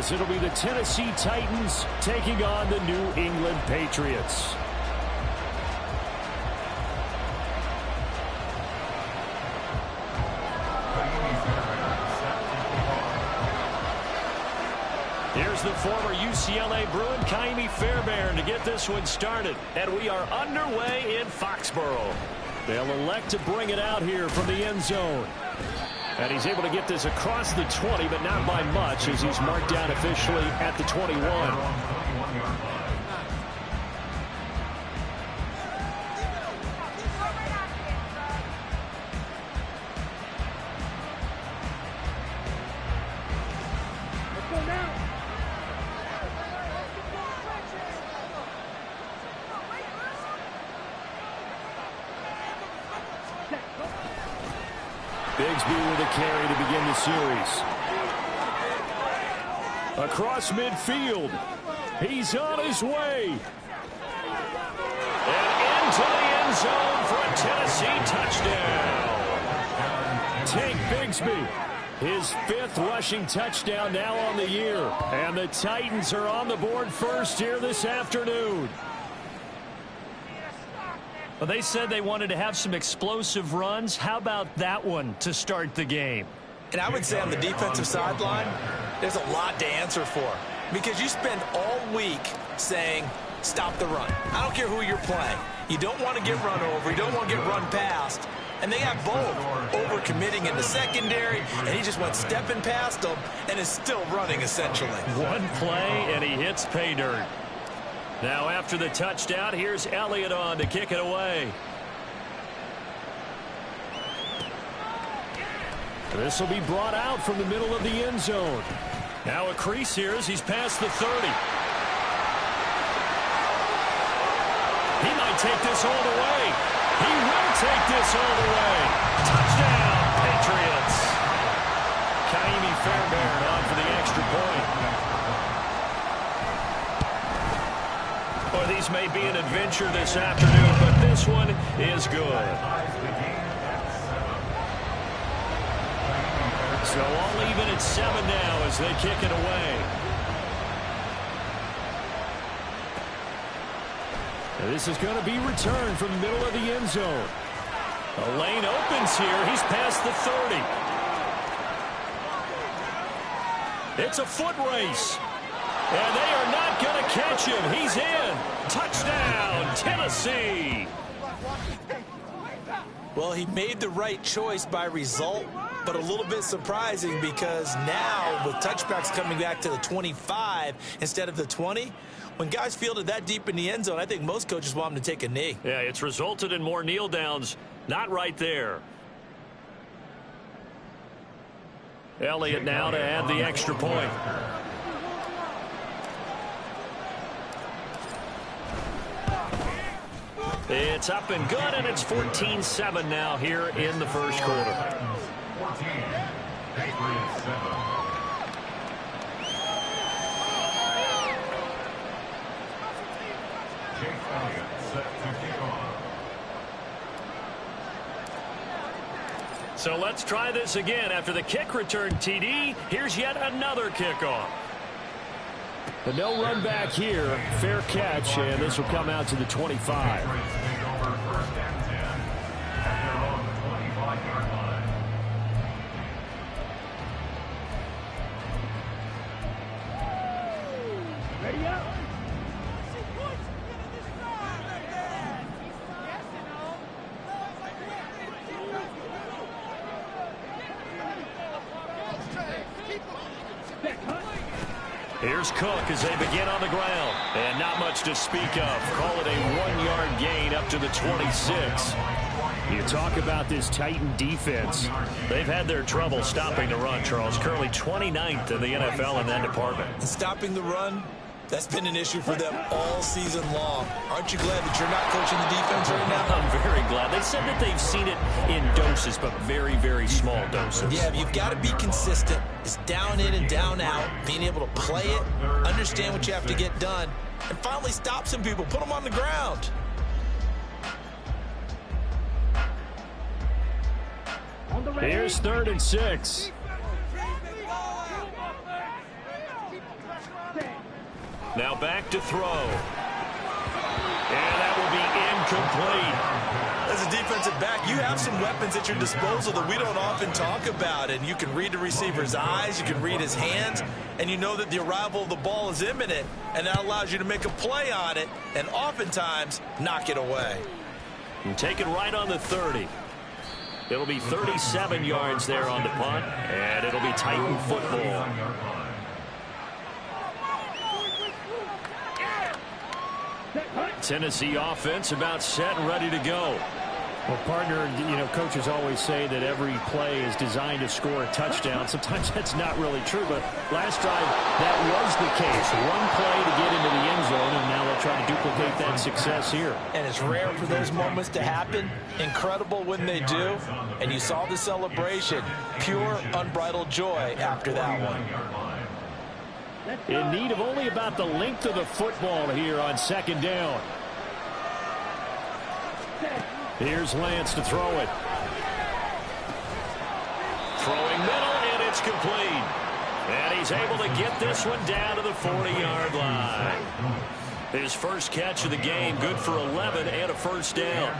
as it'll be the Tennessee Titans taking on the New England Patriots. Here's the former UCLA Bruin, Kaimi Fairbairn, to get this one started. And we are underway in Foxborough. They'll elect to bring it out here from the end zone. And he's able to get this across the 20, but not by much, as he's marked down officially at the 21. Bigsby with a carry to begin the series. Across midfield. He's on his way. And into the end zone for a Tennessee touchdown. Tank Bigsby, his 5th rushing touchdown now on the year. And the Titans are on the board first here this afternoon. Well, they said they wanted to have some explosive runs. How about that one to start the game? And I would say on the defensive sideline, there's a lot to answer for. Because you spend all week saying, stop the run. I don't care who you're playing. You don't want to get run over. You don't want to get run past. And they have both. Over-committing in the secondary, and he just went stepping past them and is still running, essentially. One play, and he hits pay dirt. Now after the touchdown, here's Elliott on to kick it away. This will be brought out from the middle of the end zone. Now a crease here as he's past the 30. He might take this all the way. He will take this all the way. Touchdown, Patriots. Kaimi Fairbairn on for the extra point. Well, these may be an adventure this afternoon, but this one is good. So all even at 7 now as they kick it away. And this is going to be returned from the middle of the end zone. A lane opens here. He's past the 30. It's a foot race. And they are not going to catch him. He's in. Touchdown, Tennessee. Well, he made the right choice by result, but a little bit surprising because now with touchbacks coming back to the 25 instead of the 20, when guys fielded that deep in the end zone, I think most coaches want them to take a knee. Yeah, it's resulted in more kneel downs. Not right there. Elliott now to add the extra point. It's up and good, and it's 14-7 now here in the first quarter. 14, Patriots 7. Chase Elliott set to kick off. So let's try this again. After the kick return TD, here's yet another kickoff. The no run back here, fair catch, and this will come out to the 25. Ready up. Here's Cook as they begin on the ground. And not much to speak of. Call it a 1-yard gain up to the 26. You talk about this Titan defense. They've had their trouble stopping the run, Charles. Currently 29th in the NFL in that department. And stopping the run, that's been an issue for them all season long. Aren't you glad that you're not coaching the defense right now? I'm very glad. They said that they've seen it in doses, but very, very small doses. Yeah, you've got to be consistent. It's down in and down out, being able to play it, understand what you have to get done, and finally stop some people, put them on the ground. Here's 3rd and 6. Now back to throw. And that will be incomplete. As a defensive back, you have some weapons at your disposal that we don't often talk about. And you can read the receiver's eyes, you can read his hands, and you know that the arrival of the ball is imminent, and that allows you to make a play on it and oftentimes knock it away. And take it right on the 30. It'll be 37 yards there on the punt, and it'll be Titan football. Tennessee offense about set and ready to go. Well, partner, coaches always say that every play is designed to score a touchdown. Sometimes that's not really true, but last drive that was the case. One play to get into the end zone, and now they'll try to duplicate that success here. And it's rare for those moments to happen. Incredible when they do. And you saw the celebration. Pure, unbridled joy after that one. In need of only about the length of the football here on second down. Here's Lance to throw it. Throwing middle, and it's complete. And he's able to get this one down to the 40-yard line. His first catch of the game, good for 11 and a first down.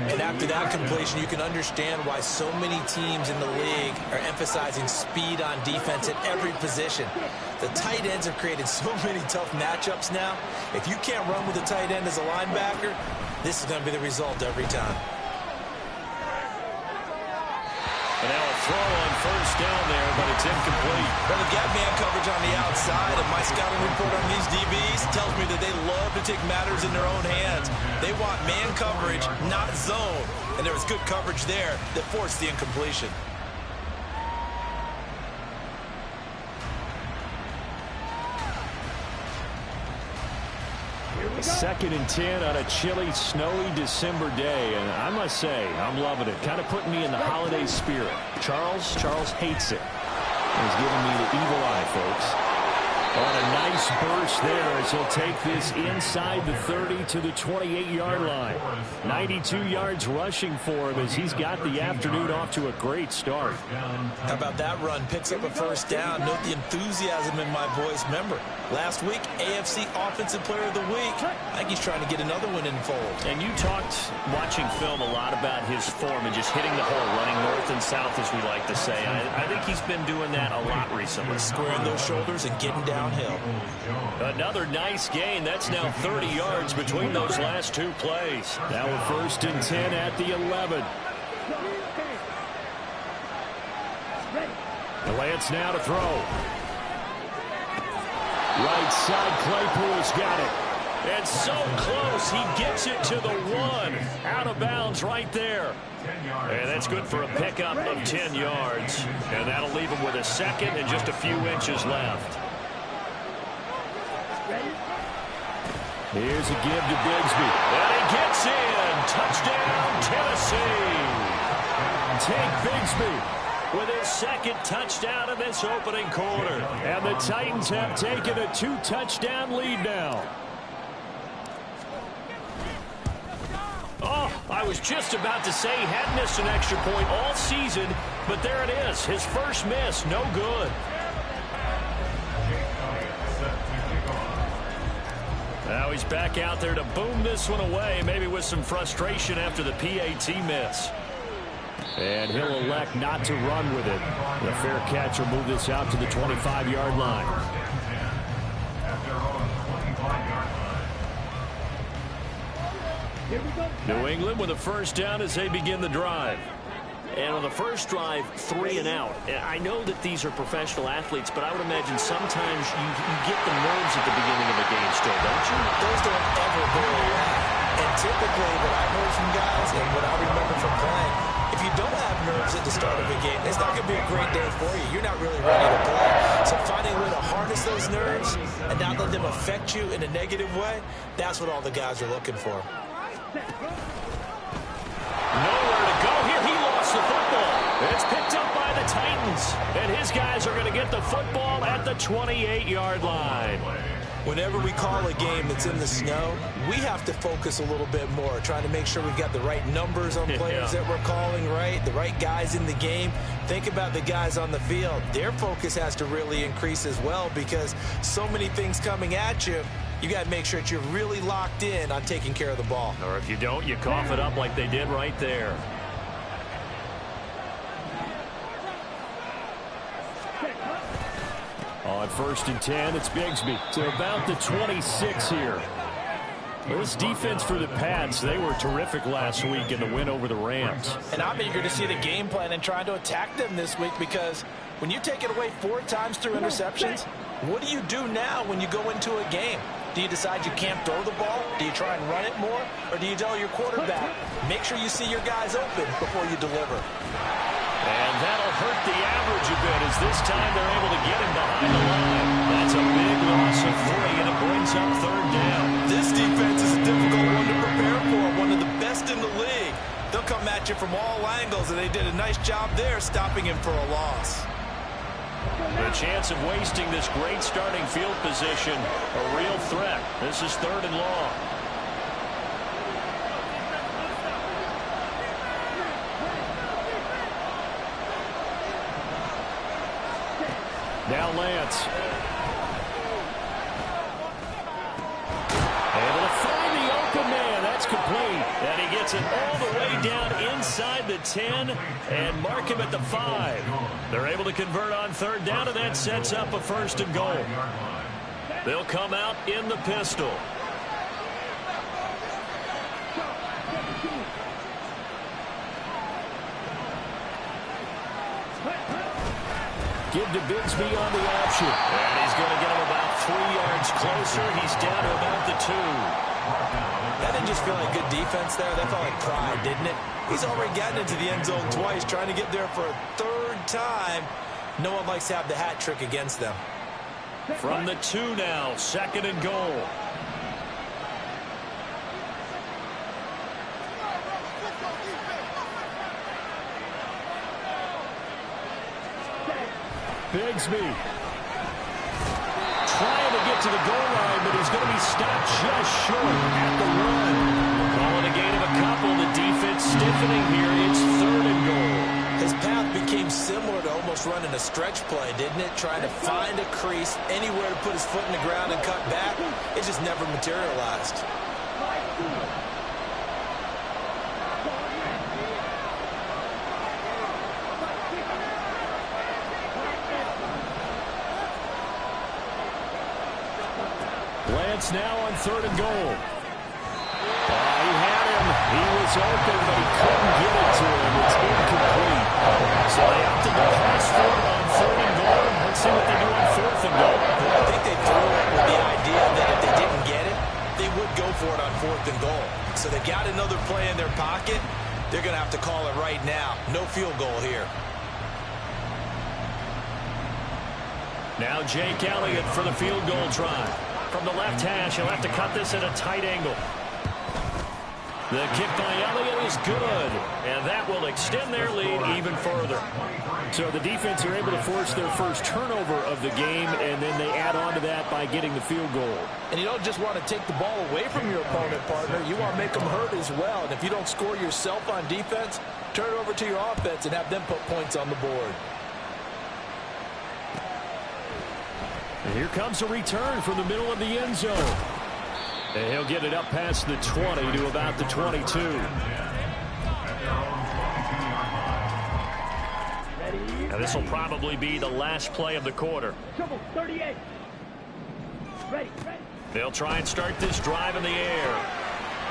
And after that completion, you can understand why so many teams in the league are emphasizing speed on defense at every position. The tight ends have created so many tough matchups now. If you can't run with a tight end as a linebacker, this is going to be the result every time. And now a throw on first down there, but it's incomplete. Well, they got man coverage on the outside, and my scouting report on these DBs tells me that they love to take matters in their own hands. They want man coverage, not zone. And there was good coverage there that forced the incompletion. Second and 10 on a chilly, snowy December day, and I must say, I'm loving it. Kind of putting me in the holiday spirit. Charles hates it. He's giving me the evil eye, folks. On a nice burst there as he'll take this inside the 30 to the 28-yard line. 92 yards rushing for him as he's got the afternoon off to a great start. How about that run? Picks up a first down. Note the enthusiasm in my voice. Remember, last week, AFC Offensive Player of the Week. I think he's trying to get another one in the fold. And you talked, watching film, a lot about his form and just hitting the hole, running north and south, as we like to say. I think he's been doing that a lot recently. Squaring those shoulders and getting downhill. Another nice gain. That's now 30 yards between those last two plays. Now a first and 10 at the 11. Lance now to throw. Right side, Claypool's got it. And so close, he gets it to the 1. Out of bounds right there. And that's good for a pickup of 10 yards. And that'll leave him with a second and just a few inches left. Here's a give to Bigsby. And he gets in. Touchdown, Tennessee. Take Bigsby with his second touchdown in this opening quarter. And the Titans have taken a 2-touchdown lead now. Oh, I was just about to say he hadn't missed an extra point all season, but there it is. His first miss, no good. Now he's back out there to boom this one away, maybe with some frustration after the PAT miss. And he'll elect not to run with it. The fair catch will move this out to the 25-yard line. New England with a first down as they begin the drive. And on the first drive, 3 and out. I know that these are professional athletes, but I would imagine sometimes you get the nerves at the beginning of a game still, don't you? Those don't ever go away. And typically what I've heard from guys and what I remember from playing, if you don't have nerves at the start of a game, it's not going to be a great day for you. You're not really ready to play. So finding a way to harness those nerves and not let them affect you in a negative way, that's what all the guys are looking for. Nowhere to go here. He lost the football. It's picked up by the Titans. And his guys are going to get the football at the 28-yard line. whenever we call a game that's in the snow, we have to focus a little bit more, trying to make sure we've got the right numbers on players that we're calling, right? The right guys in the game. Think about the guys on the field. Their focus has to really increase as well because so many things coming at you. You got to make sure that you're really locked in on taking care of the ball. Or if you don't, you cough it up like they did right there. On 1st and 10, it's Bigsby to about the 26 here. This defense for the Pats, they were terrific last week in the win over the Rams. And I'm eager to see the game plan and trying to attack them this week because when you take it away 4 times through interceptions, what do you do now when you go into a game? Do you decide you can't throw the ball? Do you try and run it more? Or do you tell your quarterback, make sure you see your guys open before you deliver? And that'll hurt the average a bit as this time they're able to get him behind the line. That's a big loss of 3, and it brings up 3rd down. This defense is a difficult one to prepare for, one of the best in the league. They'll come at you from all angles, and they did a nice job there stopping him for a loss. The chance of wasting this great starting field position, a real threat. This is 3rd and long. Now Lance. Able to find the open man. That's complete. And he gets it all the way down inside the 10 and mark him at the 5. They're able to convert on 3rd down, and that sets up a 1st and goal. They'll come out in the pistol. Give to Bigsby on the option. And he's going to get him about 3 yards closer. He's down to about the 2. That didn't just feel like good defense there. That felt like pride, didn't it? He's already gotten into the end zone twice, trying to get there for a 3rd time. No one likes to have the hat trick against them. From the 2 now, 2nd and goal. Bigsby trying to get to the goal line, but he's going to be stopped just short at the 1. Calling a gain of a couple. The defense stiffening here. It's 3rd and goal. His path became similar to almost running a stretch play, didn't it? Trying to find a crease, anywhere to put his foot in the ground and cut back. It just never materialized. Lance now on 3rd and goal. He had him. He was open, but he couldn't get it to him. It's incomplete. So they opted to pass for it on 3rd and goal. Let's see what they do on 4th and goal. I think they threw it with the idea that if they didn't get it, they would go for it on 4th and goal. So they got another play in their pocket. They're going to have to call it right now. No field goal here. Now Jake Elliott for the field goal try. From the left hash, he'll have to cut this at a tight angle. The kick by Elliott is good, and that will extend their lead even further. So the defense are able to force their first turnover of the game, and then they add on to that by getting the field goal. And you don't just want to take the ball away from your opponent, partner. You want to make them hurt as well. And if you don't score yourself on defense, turn it over to your offense and have them put points on the board. And here comes a return from the middle of the end zone. And he'll get it up past the 20 to about the 22. Now this will probably be the last play of the quarter. 38. Ready. They'll try and start this drive in the air.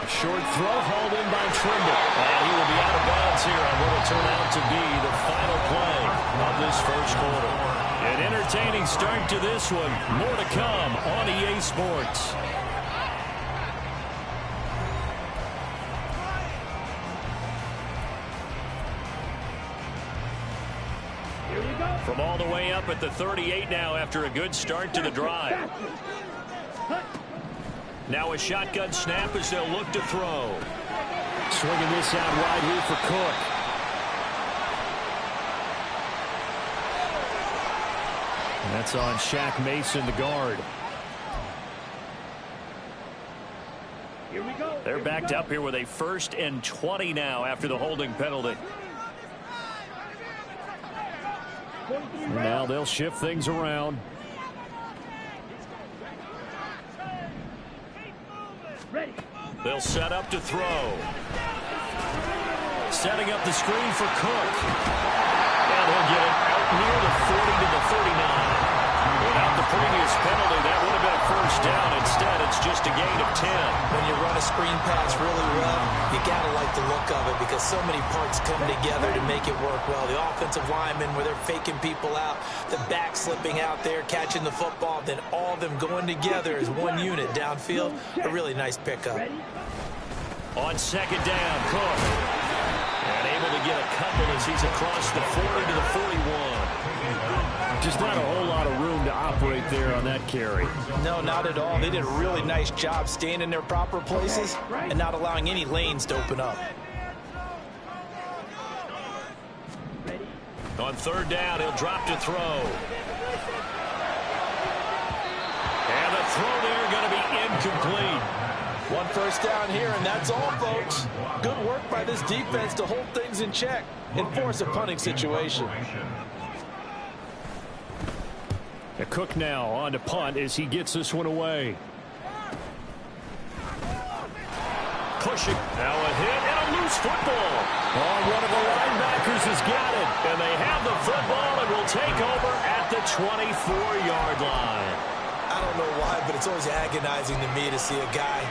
A short throw hauled in by Trimble. And he will be out of bounds here on what will turn out to be the final play of this first quarter. An entertaining start to this one. More to come on EA Sports. From all the way up at the 38 now after a good start to the drive. Now a shotgun snap as they'll look to throw. Swinging this out wide here for Cook. And that's on Shaq Mason, the guard. Here we go. They're backed up here with a 1st and 20 now after the holding penalty. Now they'll shift things around. Ready. They'll set up to throw. Setting up the screen for Cook. And he'll get it out near the 40 to the 39. Without the previous penalty, that would have been a 1st down. Instead, it's just a gain of 10. When you run a screen pass really well, you got to like the look of it because so many parts come together to make it work well. The offensive linemen, where they're faking people out, the back slipping out there, catching the football, then all of them going together as one unit downfield. A really nice pickup. On 2nd down, Cook. And able to get a couple as he's across the 40 to the 41. Just not a whole lot of room to operate there on that carry. No, not at all. They did a really nice job staying in their proper places and not allowing any lanes to open up. On 3rd down, he'll drop to throw. And the throw there going to be incomplete. 1 first down here, and that's all, folks. Good work by this defense to hold things in check and force a punting situation. Cook now on to punt as he gets this one away. Pushing. Now a hit and a loose football. Oh, one of the linebackers has got it. And they have the football and will take over at the 24-yard line. I don't know why, but it's always agonizing to me to see a guy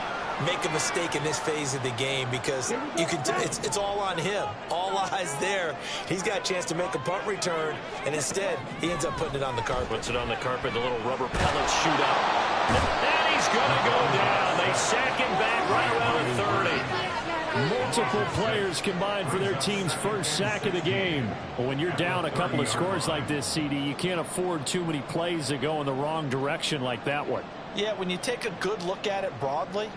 make a mistake in this phase of the game because you can it's all on him. All eyes there. He's got a chance to make a punt return, and instead he ends up putting it on the carpet. Puts it on the carpet. The little rubber pellets shoot up. And he's going to go down. They sack him back right around the 30. Multiple players combined for their team's 1st sack of the game. But when you're down a couple of scores like this, CD, you can't afford too many plays that go in the wrong direction like that one. Yeah, when you take a good look at it broadly,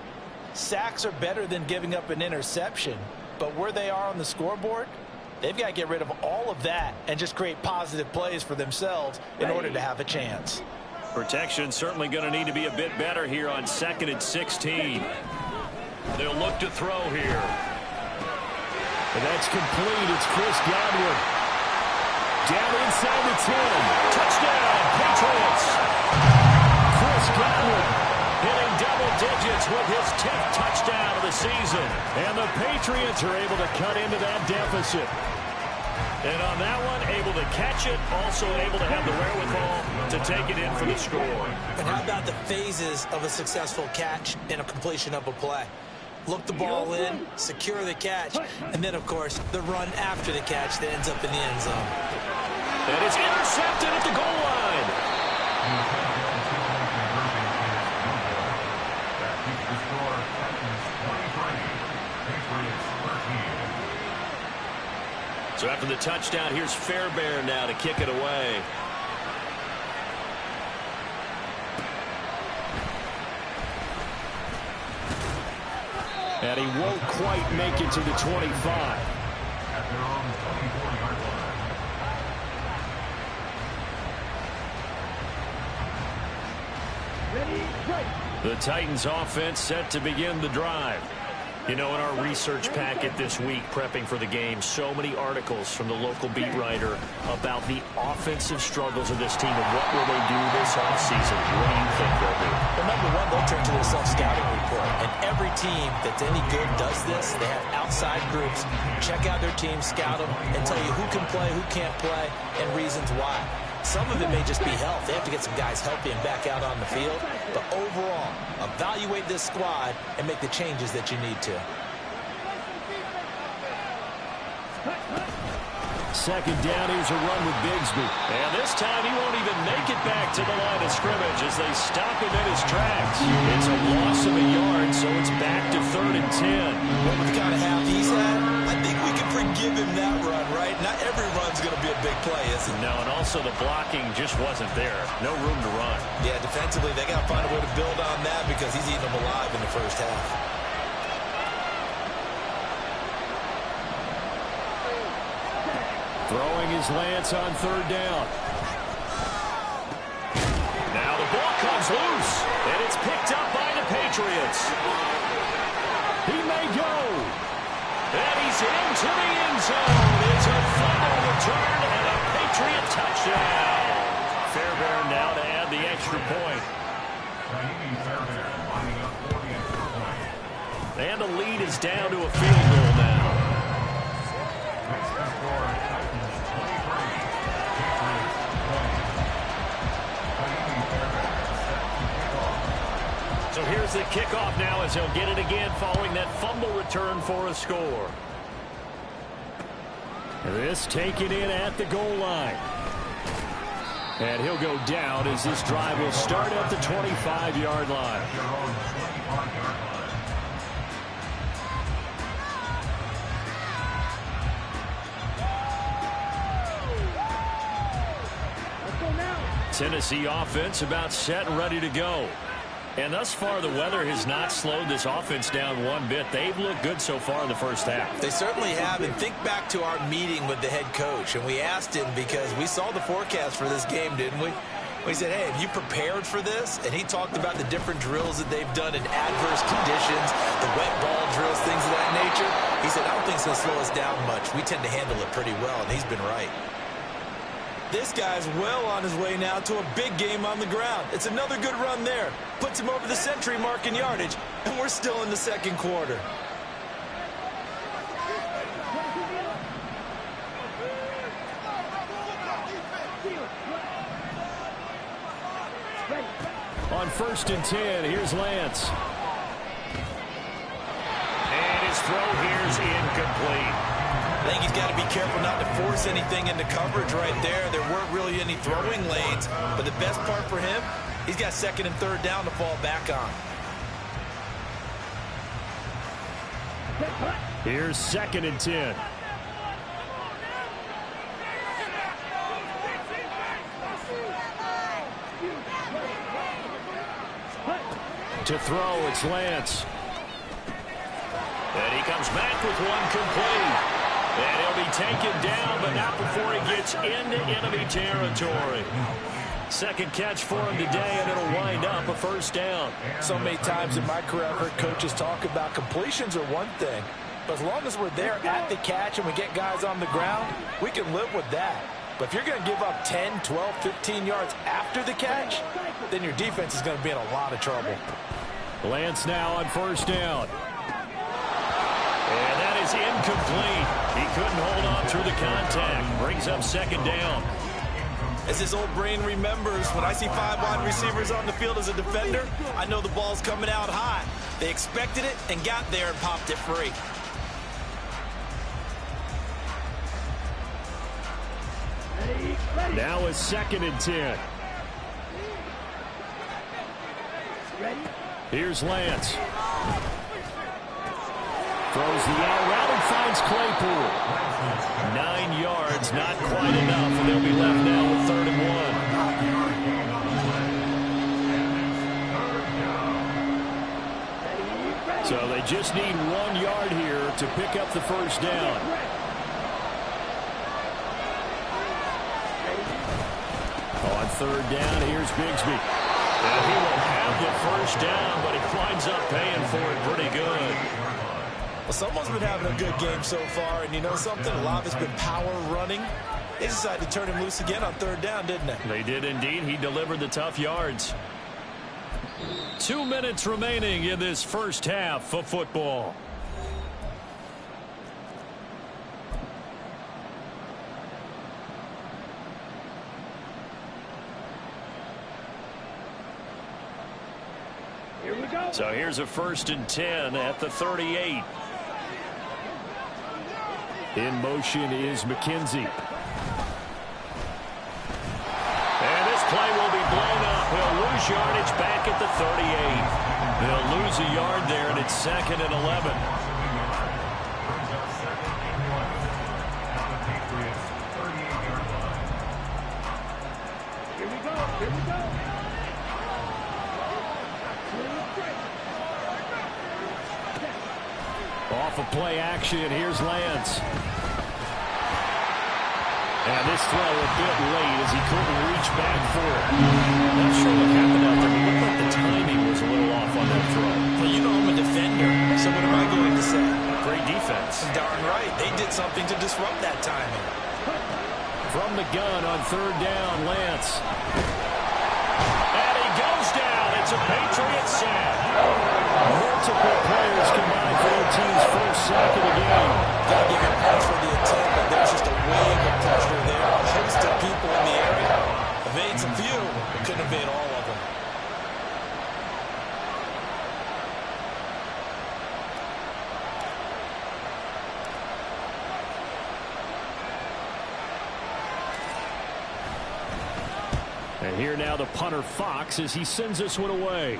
sacks are better than giving up an interception. But where they are on the scoreboard, they've got to get rid of all of that and just create positive plays for themselves in order to have a chance. Protection certainly going to need to be a bit better here on 2nd and 16. They'll look to throw here. And that's complete. It's Chris Godwin. Down inside the 10. Touchdown, Patriots. Chris Godwin hitting double digits with his 10th touchdown of the season. And the Patriots are able to cut into that deficit. And on that one, able to catch it, also able to have the wherewithal to take it in for the score. And how about the phases of a successful catch and a completion of a play? Look the ball in, secure the catch, and then, of course, the run after the catch that ends up in the end zone. And it's intercepted at the goal line. So after the touchdown, here's Fairbairn now to kick it away. And he won't quite make it to the 25. The Titans offense set to begin the drive. You know, in our research packet this week, prepping for the game, so many articles from the local beat writer about the offensive struggles of this team and what will they do this offseason. What do you think they'll do? Well, number one, they'll turn to their self-scouting report. And every team that's any good does this. They have outside groups. Check out their team, scout them, and tell you who can play, who can't play, and reasons why. Some of it may just be health. They have to get some guys healthy and back out on the field. But overall, evaluate this squad and make the changes that you need to. Second down, here's a run with Bigsby. And this time he won't even make it back to the line of scrimmage as they stop him in his tracks. It's a loss of a yard, so it's back to 3rd and 10. Well, with the kind of half he's had, I think we can forgive him that run, right? Not every run's going to be a big play, is it? No, and also the blocking just wasn't there. No room to run. Yeah, defensively, they got to find a way to build on that because he's eating them alive in the first half. Throwing his Lance on 3rd down. Now the ball comes loose, and it's picked up by the Patriots. is into the end zone. It's a fumble return and a Patriot touchdown. Fairbairn now to add the extra point. And the lead is down to a field goal now. So here's the kickoff now as he'll get it again following that fumble return for a score. This taken in at the goal line. And he'll go down as this drive will start at the 25-yard line. Tennessee offense about set and ready to go. And thus far, the weather has not slowed this offense down one bit. They've looked good so far in the first half. They certainly have. And think back to our meeting with the head coach. And we asked him because we saw the forecast for this game, didn't we? We said, hey, have you prepared for this? And he talked about the different drills that they've done in adverse conditions, the wet ball drills, things of that nature. He said, I don't think it's going to slow us down much. We tend to handle it pretty well, and he's been right. This guy's well on his way now to a big game on the ground. It's another good run there. Puts him over the century mark in yardage, and we're still in the second quarter. On 1st and 10, here's Lance. And his throw here's incomplete. I think he's got to be careful not to force anything into coverage right there. There weren't really any throwing lanes, but the best part for him, he's got 2nd and 3rd down to fall back on. Here's 2nd and 10. To throw, it's Lance. And he comes back with one complete. And he'll be taken down, but not before he gets into enemy territory. Second catch for him today, and it'll wind up a 1st down. So many times in my career, I've heard coaches talk about completions are one thing. But as long as we're there at the catch and we get guys on the ground, we can live with that. But if you're going to give up 10, 12, 15 yards after the catch, then your defense is going to be in a lot of trouble. Lance now on 1st down. And that is incomplete. He couldn't hold on through the contact. Brings up 2nd down. As his old brain remembers, when I see 5 wide receivers on the field as a defender, I know the ball's coming out hot. They expected it and got there and popped it free. Now is 2nd and 10. Here's Lance. Throws the out route and finds Claypool. 9 yards, not quite enough, and they'll be left now with 3rd and 1. So they just need 1 yard here to pick up the 1st down. On 3rd down, here's Bigsby. And he will have the 1st down, but he winds up paying for it pretty good. Well, someone's been having a good game so far, and you know something? A lot of it's been power running. They decided to turn him loose again on 3rd down, didn't they? They did indeed. He delivered the tough yards. 2 minutes remaining in this first half of football. Here we go. So here's a 1st and 10 at the 38. In motion is McKenzie. And this play will be blown up. He'll lose yardage back at the 38. They'll lose a yard there, and it's 2nd and 11. Here we go. Here we go. Off of play action, here's Lance. And this throw a bit late as he couldn't reach back for it. Not sure what happened out there. It looked like the timing was a little off on that throw. Well, you know I'm a defender, so what am I going to say? Great defense. Darn right. on third down. Lance. And he goes down. It's a Patriot sack. Multiple players combined for their team's first sack of the game. Got to give him props for the attempt, but there's just a wave of pressure there. A host of people in the area. Evades a few, but couldn't evade all of them. And here now the punter Fox as he sends this one away.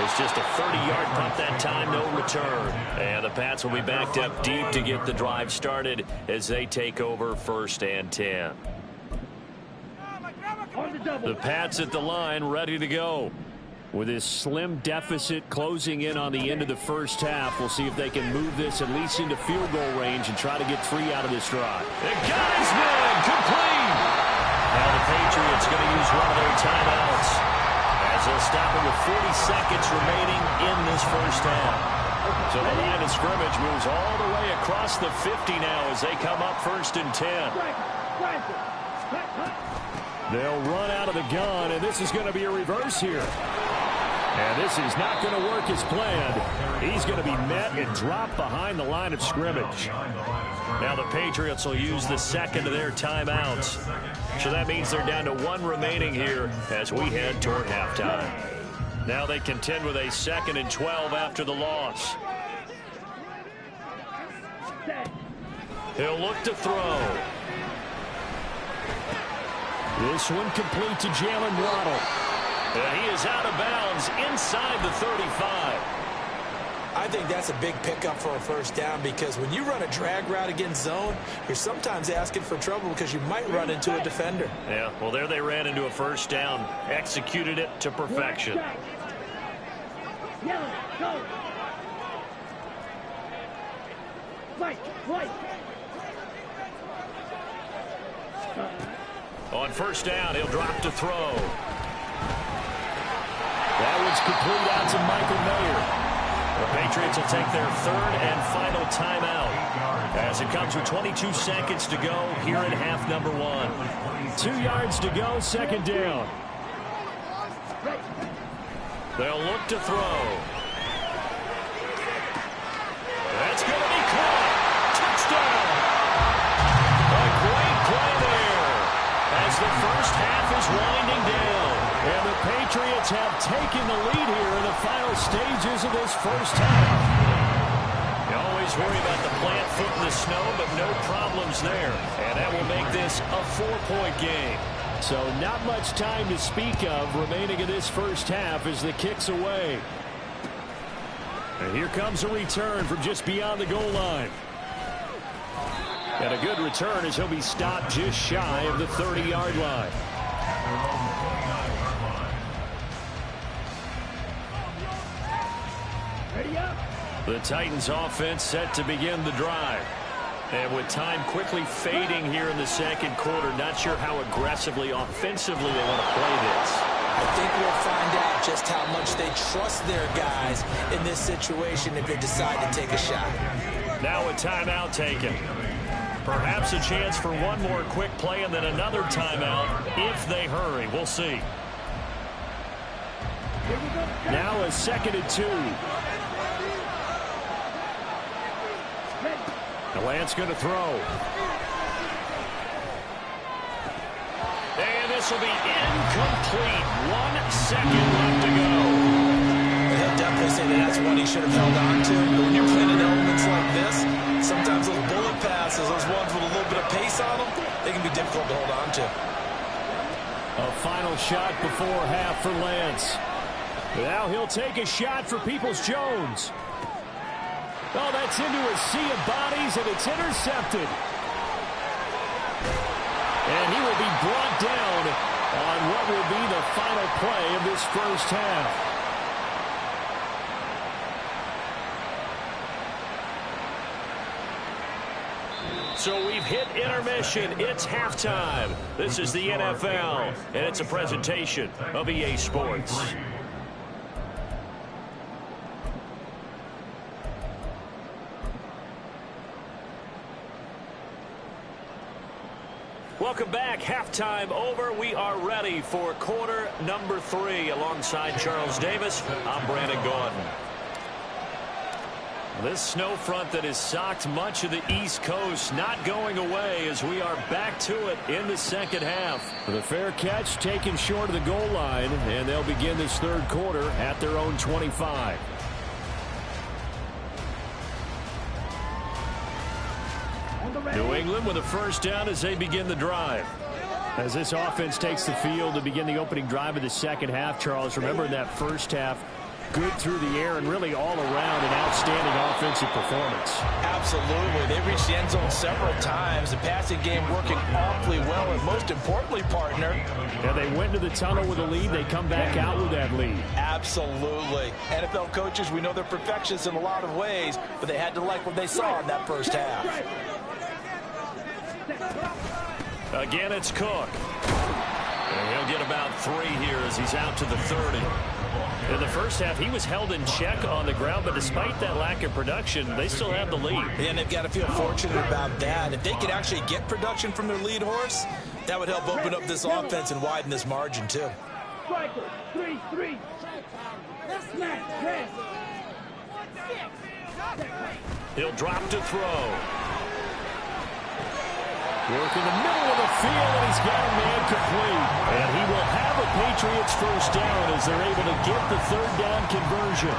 It's just a 30-yard punt that time, no return. And the Pats will be backed up deep to get the drive started as they take over 1st and 10. The Pats at the line ready to go. With this slim deficit closing in on the end of the first half, we'll see if they can move this at least into field goal range and try to get 3 out of this drive. They got his man complete. Now the Patriots going to use one of their timeouts as they'll stop it with 40 seconds remaining in this first half. So the line of scrimmage moves all the way across the 50 now as they come up 1st and 10. They'll run out of the gun, and this is going to be a reverse here. And this is not going to work as planned. He's going to be met and dropped behind the line of scrimmage. Now the Patriots will use the second of their timeouts. So that means they're down to 1 remaining here as we head toward halftime. Now they contend with a 2nd and 12 after the loss. He'll look to throw. This one complete to Jalen Waddle. He is out of bounds inside the 35. I think that's a big pickup for a first down because when you run a drag route against zone, you're sometimes asking for trouble because you might run into a defender. Yeah, well, there they ran into a first down, executed it to perfection. On first down, he'll drop to throw. That one's complete out to Michael Mayer. The Patriots will take their 3rd and final timeout as it comes with 22 seconds to go here in half number 1. 2 yards to go, 2nd down. They'll look to throw. That's going to be caught. Touchdown. A great play there as the first half is winding down. And the Patriots have taken the lead here in the final stages of this first half. You always worry about the plant foot in the snow, but no problems there. And that will make this a 4-point game. So not much time to speak of remaining in this first half as the kick's away. And here comes a return from just beyond the goal line. And a good return as he'll be stopped just shy of the 30-yard line. The Titans offense set to begin the drive. And with time quickly fading here in the second quarter, not sure how aggressively, offensively they want to play this. I think we'll find out just how much they trust their guys in this situation if they decide to take a shot. Now a timeout taken. Perhaps a chance for one more quick play and then another timeout if they hurry. We'll see. Now a 2nd and 2. Lance going to throw. And this will be incomplete. 1 second left to go. He'll definitely say that that's one he should have held on to. But when you're playing in elements like this, sometimes those bullet passes, those ones with a little bit of pace on them, they can be difficult to hold on to. A final shot before half for Lance. Now he'll take a shot for Peoples-Jones. Oh, that's into a sea of bodies, and it's intercepted. And he will be brought down on what will be the final play of this first half. So we've hit intermission. It's halftime. This is the NFL, and it's a presentation of EA Sports. Welcome Welcome back. Halftime over. We are ready for quarter number 3. Alongside Charles Davis, I'm Brandon Gordon. This snow front that has socked much of the East Coast not going away as we are back to it in the second half. The fair catch taken short of the goal line, and they'll begin this third quarter at their own 25. New England with a first down as they begin the drive. As this offense takes the field to begin the opening drive of the second half, Charles, remember in that first half, good through the air and really all around an outstanding offensive performance. Absolutely. They reached the end zone several times. The passing game working awfully well, and most importantly, partner. Yeah, they went to the tunnel with a lead. They come back out with that lead. Absolutely. NFL coaches, we know they're perfectionists in a lot of ways, but they had to like what they saw in that first half. Again, it's Cook. And he'll get about 3 here as he's out to the 30. In the first half, he was held in check on the ground, but despite that lack of production, they still have the lead. And they've got to feel fortunate about that. If they could actually get production from their lead horse, that would help open up this offense and widen this margin, too. Striker, 3-3. He'll drop to throw. Work in the middle of the field, and he's got a man complete. And he will have a Patriots first down as they're able to get the third down conversion.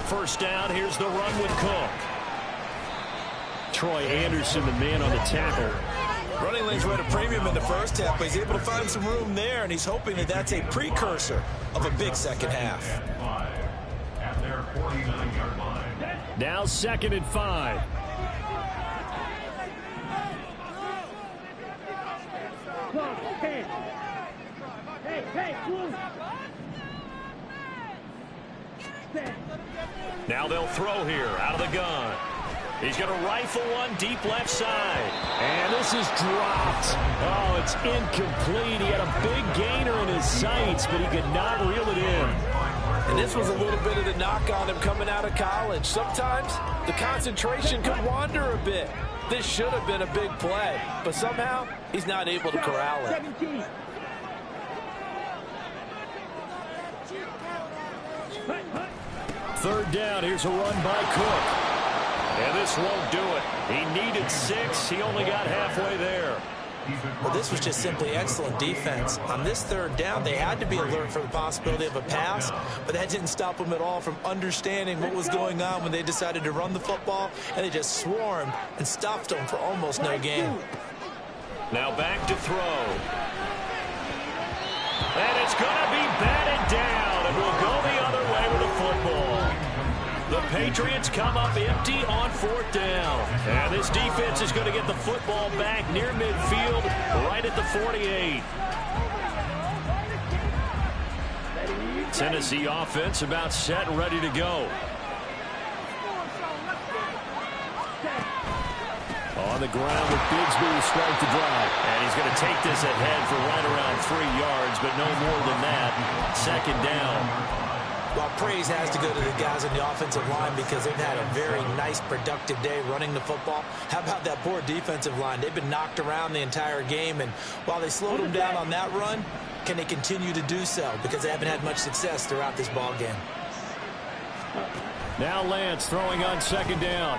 First down, here's the run with Cook. Troy Anderson, the man on the tackle. Running lanes were at a premium in the first half, but he's able to find some room there, and he's hoping that that's a precursor of a big second half. Now 2nd and 5. Now they'll throw here out of the gun. He's going to rifle one deep left side. And this is dropped. Oh, it's incomplete. He had a big gainer in his sights, but he could not reel it in. And this was a little bit of the knock on him coming out of college. Sometimes the concentration could wander a bit. This should have been a big play, but somehow he's not able to corral it. Third down, here's a run by Cook. And this won't do it. He needed 6. He only got halfway there. Well, this was just simply excellent defense. On this third down, they had to be alert for the possibility of a pass, but that didn't stop them at all from understanding what was going on when they decided to run the football, and they just swarmed and stopped them for almost no gain. Now back to throw. And it's going to be batted down, and we'll go the other way with the football. The Patriots come up empty on 4th down. And this defense is going to get the football back near midfield, right at the 48. Tennessee offense about set and ready to go. On the ground with Bigsby to start the drive. And he's going to take this ahead for right around 3 yards, but no more than that. 2nd down. Well, praise has to go to the guys in the offensive line because they've had a very nice, productive day running the football. How about that poor defensive line? They've been knocked around the entire game, and while they slowed them down on that run, can they continue to do so? Because they haven't had much success throughout this ball game. Now Lance throwing on 2nd down.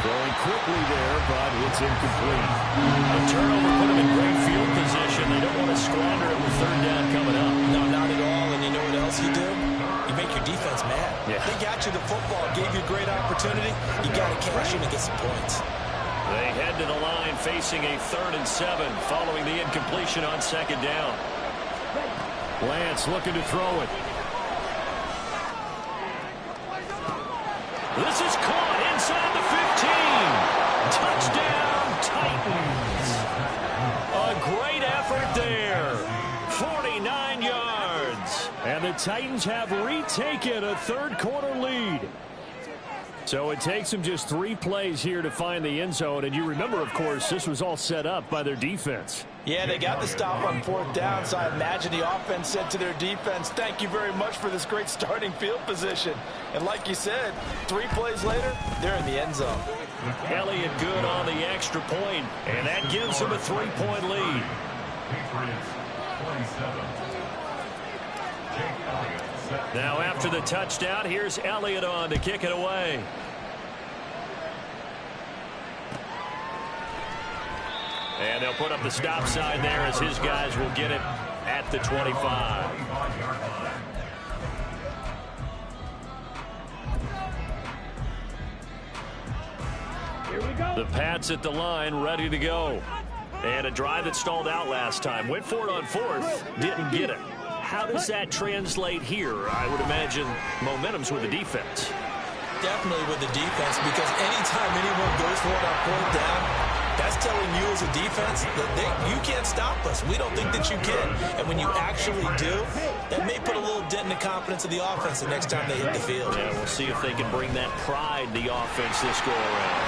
Throwing quickly there, but it's incomplete. A turnover put them in great field position. They don't want to squander it with 3rd down coming up. No, not at all. And you know what else you do? You make your defense mad. Yeah. They got you the football, gave you a great opportunity. You got to cash in and get some points. They head to the line facing a 3rd and 7 following the incompletion on 2nd down. Lance looking to throw it. This is caught inside the 15. Touchdown, Titans. A great effort there. 49 yards. And the Titans have retaken a third quarter lead. So it takes them just 3 plays here to find the end zone. And you remember, of course, this was all set up by their defense. Yeah, they got the stop on 4th down, so I imagine the offense said to their defense, thank you very much for this great starting field position. And like you said, 3 plays later, they're in the end zone. Elliott good on the extra point, and that gives him a 3-point lead. Now after the touchdown, here's Elliott on to kick it away. And they'll put up the stop sign there as his guys will get it at the 25. Here we go. The Pats at the line, ready to go. And a drive that stalled out last time. Went for it on 4th, didn't get it. How does that translate here? I would imagine momentum's with the defense. Definitely with the defense, because anytime anyone goes for it on 4th down, that's telling you as a defense that you can't stop us. We don't think that you can. And when you actually do, that may put a little dent in the confidence of the offense the next time they hit the field. Yeah, we'll see if they can bring that pride to the offense this go-around.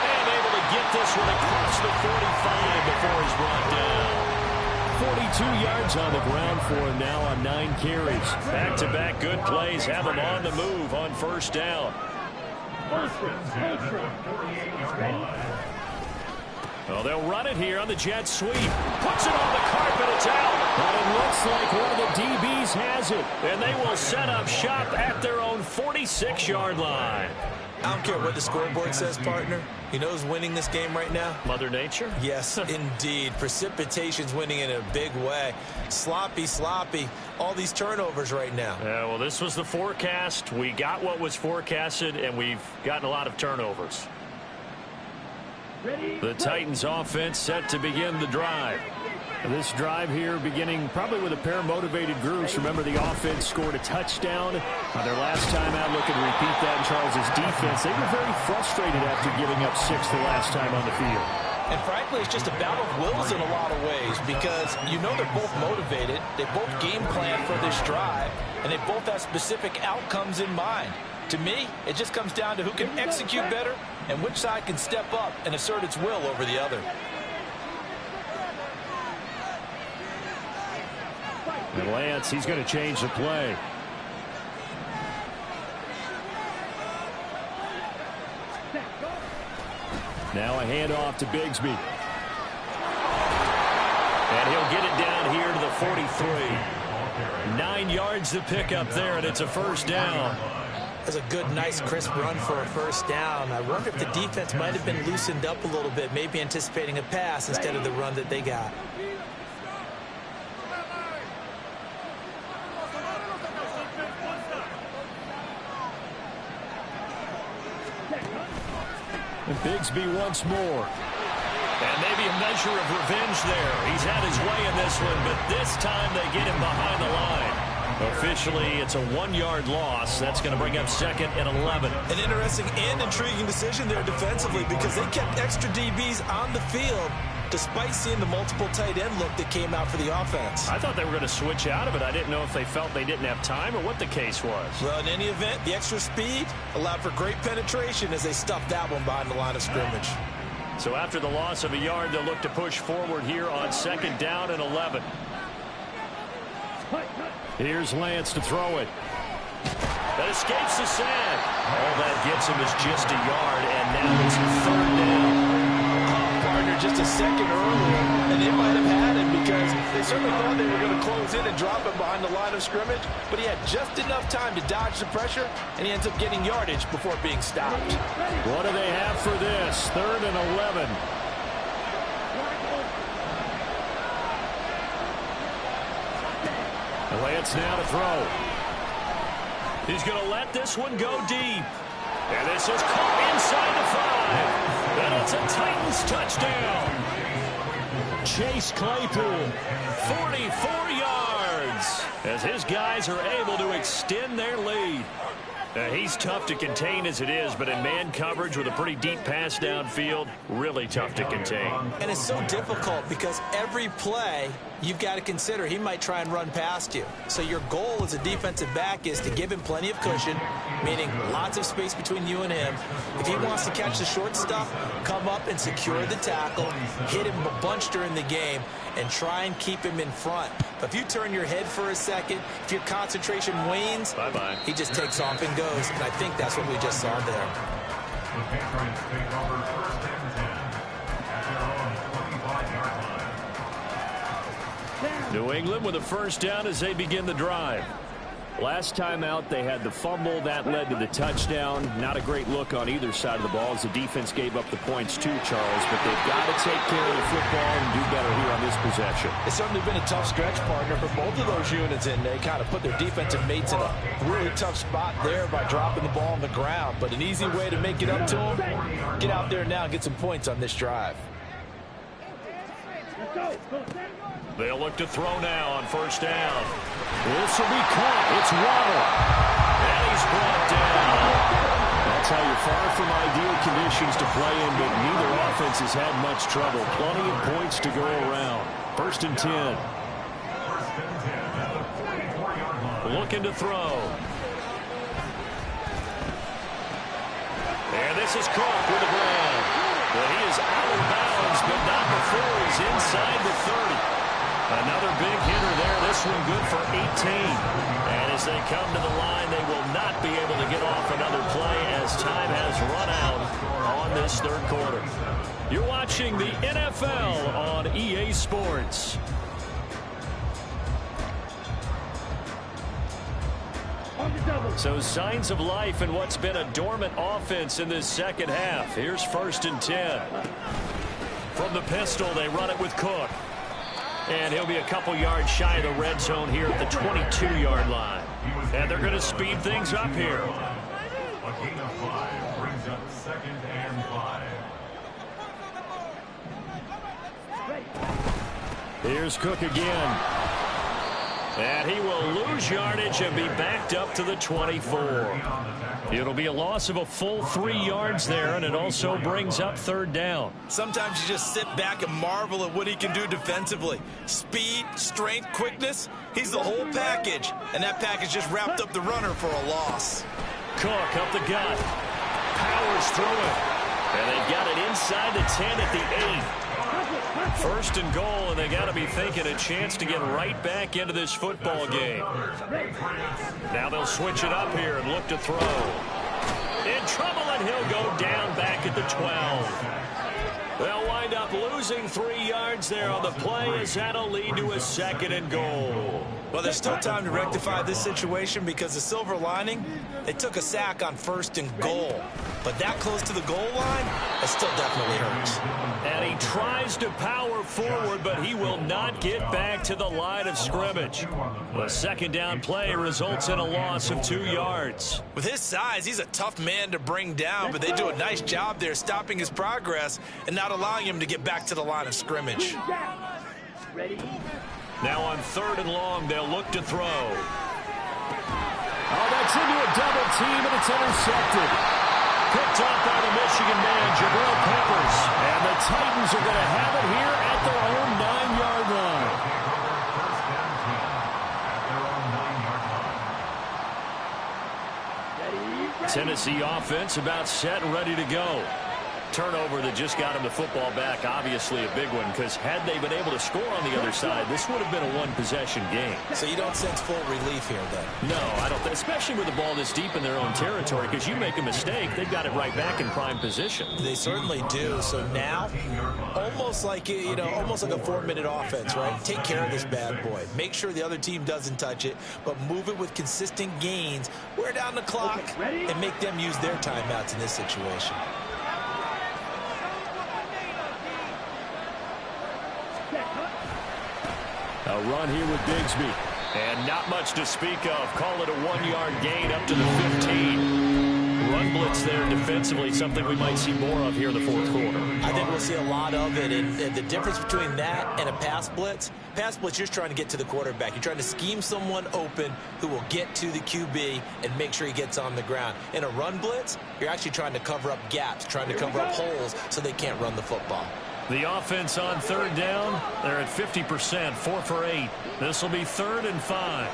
And able to get this one across the 45 before he's brought down. 42 yards on the ground for him now on 9 carries. Back-to-back good plays have him on the move on 1st down. Well, they'll run it here on the jet sweep. Puts it on the carpet. It's out. But it looks like one of the DBs has it. And they will set up shop at their own 46-yard line. I don't care what the scoreboard says, partner. You know who's winning this game right now? Mother Nature? Yes, indeed. Precipitation's winning in a big way. Sloppy, sloppy. All these turnovers right now. Yeah, well, this was the forecast. We got what was forecasted, and we've gotten a lot of turnovers. The Titans offense set to begin the drive. This drive here beginning probably with a pair of motivated groups. Remember, the offense scored a touchdown on their last time out. Looking to repeat that in Charles's defense. They were very frustrated after giving up 6 the last time on the field. And frankly, it's just a battle of wills in a lot of ways, because you know they're both motivated. They both game plan for this drive, and they both have specific outcomes in mind. To me, it just comes down to who can execute better and which side can step up and assert its will over the other. And Lance, he's going to change the play. Now a handoff to Bigsby. And he'll get it down here to the 43. 9 yards to pick up there, and it's a 1st down. That's a good, nice, crisp run for a 1st down. I wonder if the defense might have been loosened up a little bit, maybe anticipating a pass instead of the run that they got. And Bigsby once more. And maybe a measure of revenge there. He's had his way in this one, but this time they get him behind the line. Officially, it's a 1-yard loss. That's going to bring up 2nd and 11. An interesting and intriguing decision there defensively, because they kept extra DBs on the field despite seeing the multiple tight end look that came out for the offense. I thought they were going to switch out of it. I didn't know if they felt they didn't have time or what the case was. Well, in any event, the extra speed allowed for great penetration as they stuffed that one behind the line of scrimmage. So after the loss of a yard, they'll look to push forward here on 2nd down and 11. Here's Lance to throw it. That escapes the sack. All that gets him is just a yard, and now it's 3rd down. Partner, just a second earlier, and they might have had it, because they certainly thought they were going to close in and drop him behind the line of scrimmage, but he had just enough time to dodge the pressure, and he ends up getting yardage before being stopped. What do they have for this? 3rd and 11. Lance now to throw. He's going to let this one go deep. And this is caught inside the 5. And it's a Titans touchdown. Chase Claypool, 44 yards, as his guys are able to extend their lead. He's tough to contain as it is, but in man coverage with a pretty deep pass downfield, really tough to contain. And it's so difficult because every play you've got to consider he might try and run past you. So your goal as a defensive back is to give him plenty of cushion, meaning lots of space between you and him. If he wants to catch the short stuff, come up and secure the tackle, hit him a bunch during the game, and try and keep him in front. But if you turn your head for a second, if your concentration wanes, bye-bye, he just takes off and goes. And I think that's what we just saw there. New England with a first down as they begin the drive. Last time out, they had the fumble that led to the touchdown. Not a great look on either side of the ball as the defense gave up the points too, Charles. But they've got to take care of the football and do better here on this possession. It's certainly been a tough stretch, partner, for both of those units, and they kind of put their defensive mates in a really tough spot there by dropping the ball on the ground. But an easy way to make it up to them, get out there now and get some points on this drive. They'll look to throw now on first down. This will be caught. It's Waddle. And he's brought down. That's how you're far from ideal conditions to play in, but neither offense has had much trouble. Plenty of points to go around. First and 10. Looking to throw. And this is caught with the ground. Well, he is out of bounds, but not before he's inside the 30. Another big hitter there. This one good for 18. And as they come to the line, they will not be able to get off another play as time has run out on this third quarter. You're watching the NFL on EA Sports. So signs of life in what's been a dormant offense in this second half. Here's first and 10. From the pistol, they run it with Cook. And he'll be a couple yards shy of the red zone here at the 22-yard line. And they're going to speed things up here. A gain of 5 brings up 2nd and 5. Here's Cook again. And he will lose yardage and be backed up to the 24. It'll be a loss of a full 3 yards there, and it also brings up third down. Sometimes you just sit back and marvel at what he can do defensively. Speed, strength, quickness, he's the whole package. And that package just wrapped up the runner for a loss. Cook up the gut. Powers through it. And they've got it inside the 10 at the 8. First and goal, and they got to be thinking a chance to get right back into this football game. Now they'll switch it up here and look to throw. In trouble, and he'll go down back at the 12. They'll wind up losing 3 yards there on the play as that'll lead to a second and goal. Well, there's still time to rectify this situation because the silver lining, they took a sack on first and goal. But that close to the goal line, it still definitely hurts. And he tries to power forward, but he will not get back to the line of scrimmage. The second down play results in a loss of 2 yards. With his size, he's a tough man to bring down, but they do a nice job there stopping his progress and not allowing him to get back to the line of scrimmage. Ready? Now on third and long, they'll look to throw. Oh, that's into a double team, and it's intercepted. Picked up by the Michigan man, Jabril Peppers. And the Titans are going to have it here at their own 9-yard line. Tennessee offense about set and ready to go. Turnover that just got him the football back, obviously a big one, because had they been able to score on the other side, this would have been a one-possession game. So you don't sense full relief here, then? No, I don't, especially with the ball this deep in their own territory, because you make a mistake, they've got it right back in prime position. They certainly do. So now, almost like, almost like a 4-minute offense, right? Take care of this bad boy. Make sure the other team doesn't touch it, but move it with consistent gains, wear down the clock, and make them use their timeouts in this situation. A run here with Bigsby. And not much to speak of. Call it a 1-yard gain up to the 15. Run blitz there defensively, something we might see more of here in the fourth quarter. I think we'll see a lot of it. And the difference between that and a pass blitz, you're just trying to get to the quarterback. You're trying to scheme someone open who will get to the QB and make sure he gets on the ground. In a run blitz, you're actually trying to cover up gaps, trying to cover up holes so they can't run the football. The offense on third down, they're at 50%, 4 for 8. This will be 3rd and 5.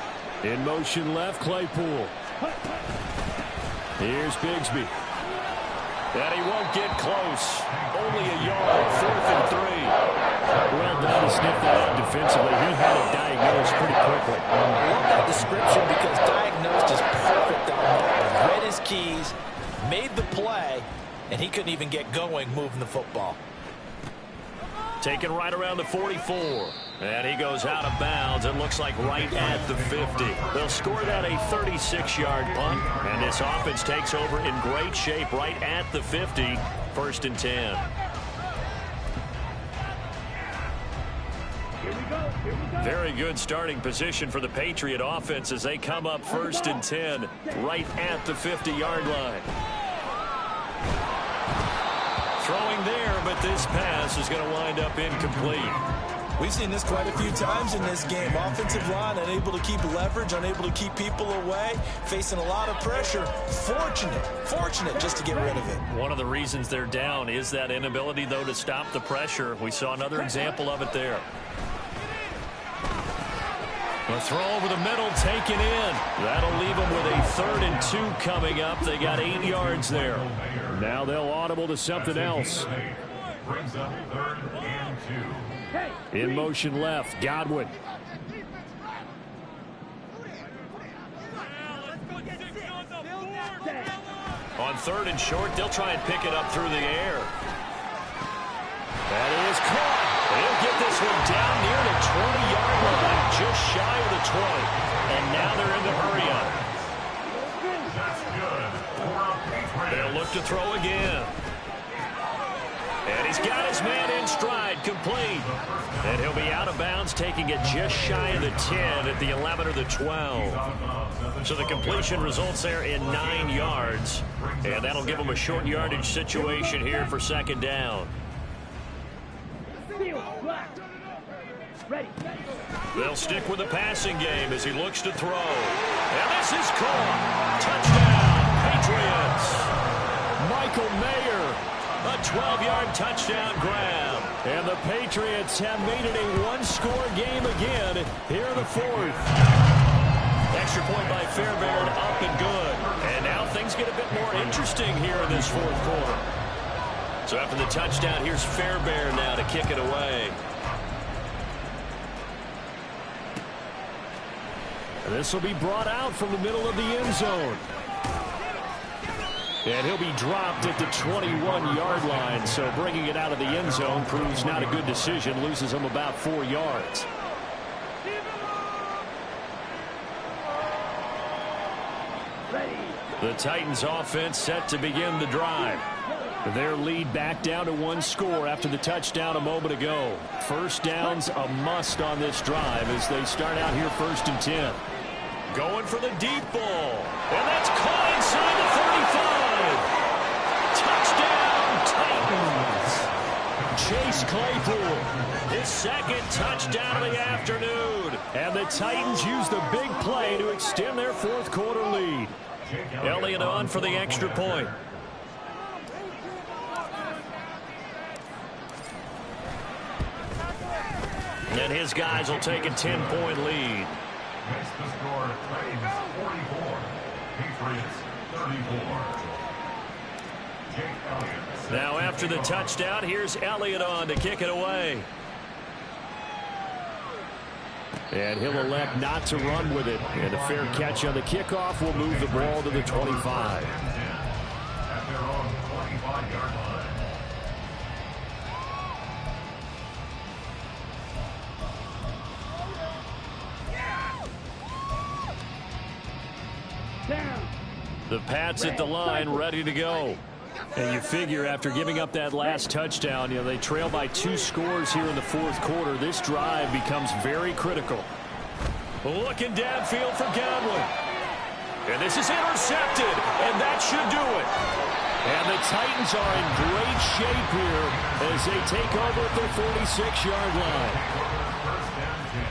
In motion left, Claypool. Here's Bigsby. And he won't get close. Only a yard, 4th and 3. Well done to sniff that out defensively. He had it diagnosed pretty quickly. I love that description because diagnosed is perfect on that. Read his keys, made the play, and he couldn't even get going moving the football. Taken right around the 44. And he goes out of bounds. It looks like right at the 50. They'll score that a 36-yard punt. And this offense takes over in great shape right at the 50. 1st and 10. Very good starting position for the Patriot offense as they come up 1st and 10 right at the 50-yard line. Throwing there, but this pass is going to wind up incomplete. We've seen this quite a few times in this game. Offensive line unable to keep leverage, unable to keep people away, facing a lot of pressure. Fortunate just to get rid of it. One of the reasons they're down is that inability, though, to stop the pressure. We saw another example of it there. The throw over the middle taken in. That'll leave them with a 3rd and 2 coming up. They got 8 yards there. Now they'll audible to something else. Brings up 3rd and 2. In motion left, Godwin. On 3rd and short, they'll try and pick it up through the air. That is caught. They'll get this one down near the 20-yard line, just shy of the 20. And now they're in the hurry up. That's good. They'll look to throw again. And he's got his man in stride, complete. And he'll be out of bounds, taking it just shy of the 10 at the 11 or the 12. So the completion results there in 9 yards. And that'll give them a short yardage situation here for 2nd down. They'll stick with the passing game as he looks to throw. And this is caught. Touchdown, Patriots. Michael Mayer. A 12-yard touchdown grab. And the Patriots have made it a one-score game again here in the 4th. Extra point by Fairbairn, up and good. And now things get a bit more interesting here in this 4th quarter. So after the touchdown, here's Fairbairn now to kick it away. This will be brought out from the middle of the end zone. And he'll be dropped at the 21-yard line. So bringing it out of the end zone proves not a good decision. Loses him about 4 yards. The Titans offense set to begin the drive. Their lead back down to 1 score after the touchdown a moment ago. 1st down's a must on this drive as they start out here 1st and 10. Going for the deep ball. And that's caught inside the 35. Touchdown, Titans. Chase Claypool, his 2nd touchdown of the afternoon. And the Titans use the big play to extend their 4th quarter lead. Elliott on for the extra point. And his guys will take a 10-point lead. Makes the score Titans 44, Patriots 34. Jake Elliott. Now after the touchdown, here's Elliott on to kick it away. And he'll elect not to run with it. And a fair catch on the kickoff will move the ball to the 25. At their own 25-yard line. The Pats at the line, ready to go. And you figure after giving up that last touchdown, they trail by 2 scores here in the 4th quarter. This drive becomes very critical. Looking downfield for Godwin. And this is intercepted, and that should do it. And the Titans are in great shape here as they take over at their 46-yard line. 1st and 10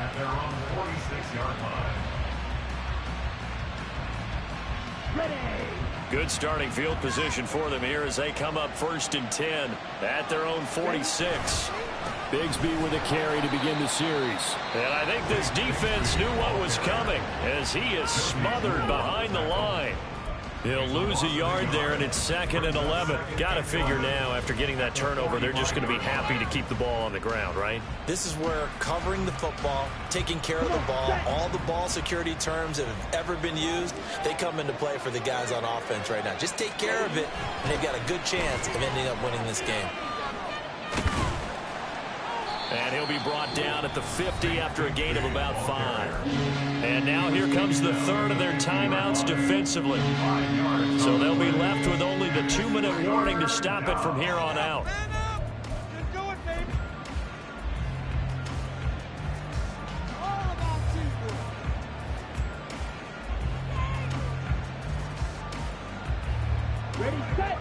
at their own 46-yard line. Ready. Good starting field position for them here as they come up 1st and 10 at their own 46. Bigsby with a carry to begin the series. And I think this defense knew what was coming as he is smothered behind the line. He'll lose a yard there, and it's 2nd and 11. Got to figure now, after getting that turnover, they're just going to be happy to keep the ball on the ground, right? This is where covering the football, taking care of the ball, all the ball security terms that have ever been used, they come into play for the guys on offense right now. Just take care of it, and they've got a good chance of ending up winning this game. And he'll be brought down at the 50 after a gain of about 5. And now here comes the 3rd of their timeouts defensively. So they'll be left with only the 2-minute warning to stop it from here on out.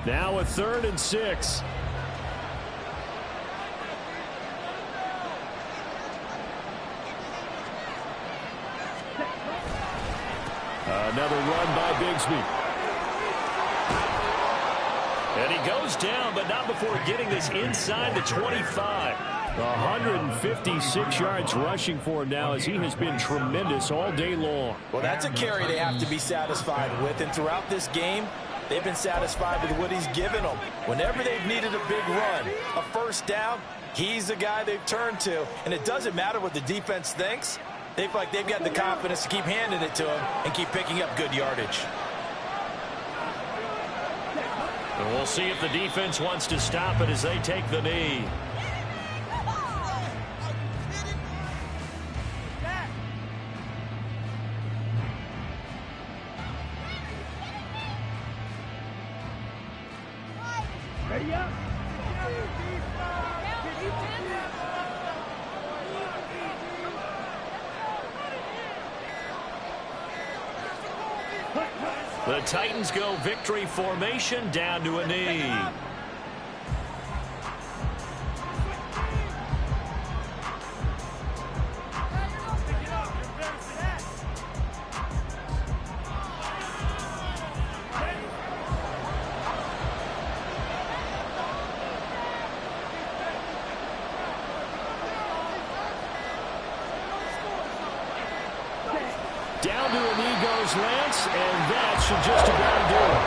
Now a 3rd and 6. Another run by Bigsby. And he goes down, but not before getting this inside the 25. 156 yards rushing for him now as he has been tremendous all day long. Well, that's a carry they have to be satisfied with. And throughout this game, they've been satisfied with what he's given them. Whenever they've needed a big run, a first down, he's the guy they've turned to. And it doesn't matter what the defense thinks. They feel like they've got the confidence to keep handing it to him and keep picking up good yardage. And we'll see if the defense wants to stop it as they take the knee. Ready up. The Titans go victory formation down to a knee. Down to a knee goes Lance, and that should just about do it.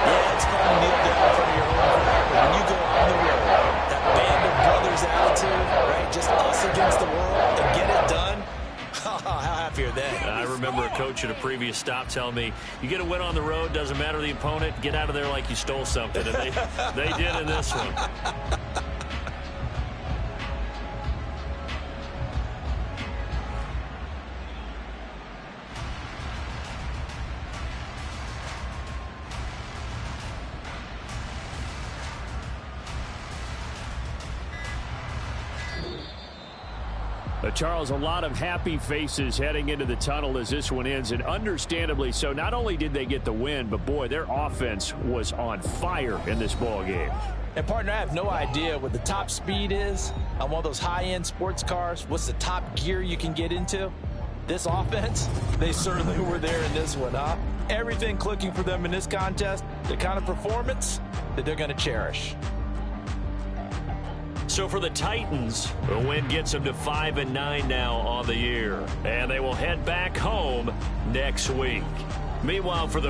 Yeah, it's fun to kneel down in front of your home crowd, but when you go on the road, that band of brothers attitude, right, just us against the world, and get it done, how happy are they? I remember a coach at a previous stop telling me, you get a win on the road, doesn't matter the opponent, get out of there like you stole something, and they did in this one. Charles, a lot of happy faces heading into the tunnel as this one ends, and understandably so. Not only did they get the win, but boy, their offense was on fire in this ball game. And partner, I have no idea what the top speed is on one of those high-end sports cars. What's the top gear you can get into? This offense, they certainly were there in this one, huh? Everything clicking for them in this contest, the kind of performance that they're going to cherish. So for the Titans, the win gets them to 5-9 now on the year. And they will head back home next week. Meanwhile, for the